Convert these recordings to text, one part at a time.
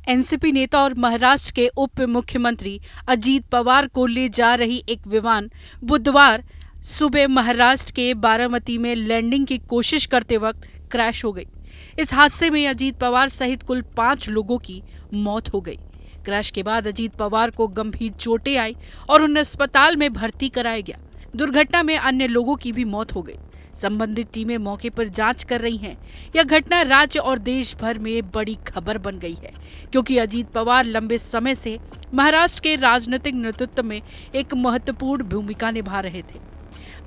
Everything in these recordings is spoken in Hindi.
एनसीपी नेता और महाराष्ट्र के उप मुख्यमंत्री अजीत पवार को ले जा रही एक विमान बुधवार सुबह महाराष्ट्र के बारामती में लैंडिंग की कोशिश करते वक्त क्रैश हो गई। इस हादसे में अजीत पवार सहित कुल 5 लोगों की मौत हो गई। क्रैश के बाद अजीत पवार को गंभीर चोटें आई और उन्हें अस्पताल में भर्ती कराया गया। दुर्घटना में अन्य लोगों की भी मौत हो गई। संबंधित टीमें मौके पर जांच कर रही हैं। यह घटना राज्य और देश भर में बड़ी खबर बन गई है, क्योंकि अजीत पवार लंबे समय से महाराष्ट्र के राजनीतिक नेतृत्व में एक महत्वपूर्ण भूमिका निभा रहे थे।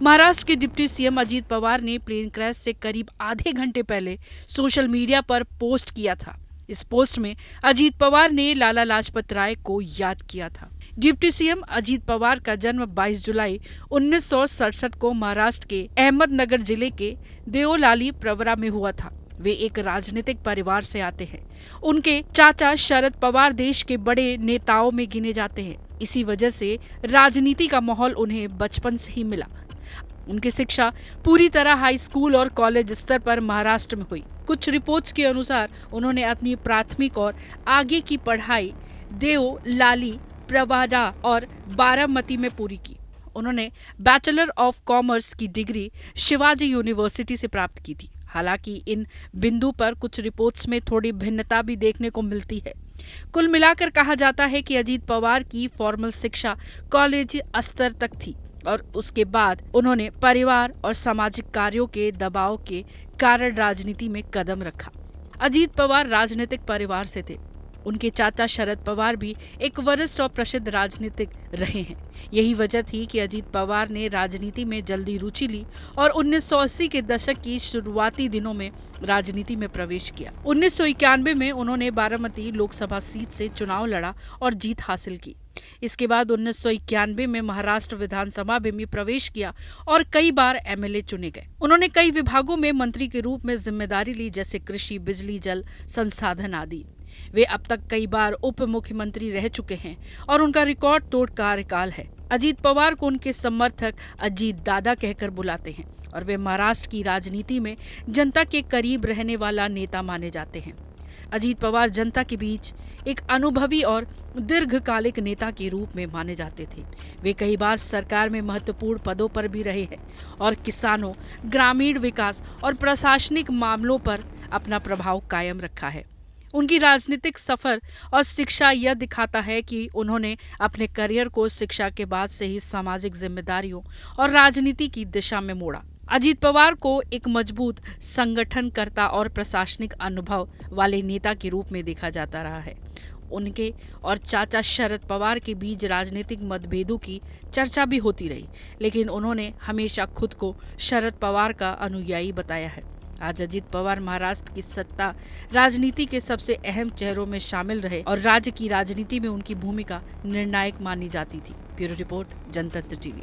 महाराष्ट्र के डिप्टी सीएम अजीत पवार ने प्लेन क्रैश से करीब आधे घंटे पहले सोशल मीडिया पर पोस्ट किया था। इस पोस्ट में अजीत पवार ने लाला लाजपत राय को याद किया था। डिप्टी सीएम अजीत पवार का जन्म 22 जुलाई 1967 को महाराष्ट्र के अहमदनगर जिले के देओलाली प्रवरा में हुआ था। वे एक राजनीतिक परिवार से आते हैं। उनके चाचा शरद पवार देश के बड़े नेताओं में गिने जाते हैं। इसी वजह से राजनीति का माहौल उन्हें बचपन से ही मिला। उनकी शिक्षा पूरी तरह हाई स्कूल और कॉलेज स्तर पर महाराष्ट्र में हुई। कुछ रिपोर्ट्स के अनुसार उन्होंने अपनी प्राथमिक और आगे की पढ़ाई देओलाली, प्रवरा और बारामती में पूरी की। उन्होंने बैचलर ऑफ कॉमर्स की डिग्री शिवाजी यूनिवर्सिटी से प्राप्त की थी। हालांकि इन बिंदु पर कुछ रिपोर्ट्स में थोड़ी भिन्नता भी देखने को मिलती है। कुल मिलाकर कहा जाता है कि अजीत पवार की फॉर्मल शिक्षा कॉलेज स्तर तक थी और उसके बाद उन्होंने परिवार और सामाजिक कार्यों के दबाव के कारण राजनीति में कदम रखा। अजीत पवार राजनीतिक परिवार से थे। उनके चाचा शरद पवार भी एक वरिष्ठ और प्रसिद्ध राजनीतिक रहे हैं। यही वजह थी कि अजीत पवार ने राजनीति में जल्दी रुचि ली और 1980 के दशक की शुरुआती दिनों में राजनीति में प्रवेश किया। 1991 में उन्होंने बारामती लोकसभा सीट से चुनाव लड़ा और जीत हासिल की। इसके बाद 1991 में महाराष्ट्र विधानसभा में भी प्रवेश किया और कई बार एमएलए चुने गए। उन्होंने कई विभागों में मंत्री के रूप में जिम्मेदारी ली, जैसे कृषि, बिजली, जल संसाधन आदि। वे अब तक कई बार उप मुख्यमंत्री रह चुके हैं और उनका रिकॉर्ड तोड़ कार्यकाल है। अजीत पवार को उनके समर्थक अजीत दादा कहकर बुलाते हैं और वे महाराष्ट्र की राजनीति में जनता के करीब रहने वाला नेता माने जाते हैं। अजीत पवार जनता के बीच एक अनुभवी और दीर्घकालिक नेता के रूप में माने जाते थे। वे कई बार सरकार में महत्वपूर्ण पदों पर भी रहे हैं और किसानों, ग्रामीण विकास और प्रशासनिक मामलों पर अपना प्रभाव कायम रखा है। उनकी राजनीतिक सफर और शिक्षा यह दिखाता है कि उन्होंने अपने करियर को शिक्षा के बाद से ही सामाजिक जिम्मेदारियों और राजनीति की दिशा में मोड़ा। अजीत पवार को एक मजबूत संगठनकर्ता और प्रशासनिक अनुभव वाले नेता के रूप में देखा जाता रहा है। उनके और चाचा शरद पवार के बीच राजनीतिक मतभेदों की चर्चा भी होती रही, लेकिन उन्होंने हमेशा खुद को शरद पवार का अनुयायी बताया है। आज अजीत पवार महाराष्ट्र की सत्ता राजनीति के सबसे अहम चेहरों में शामिल रहे और राज्य की राजनीति में उनकी भूमिका निर्णायक मानी जाती थी। ब्यूरो रिपोर्ट, जनतंत्र टीवी।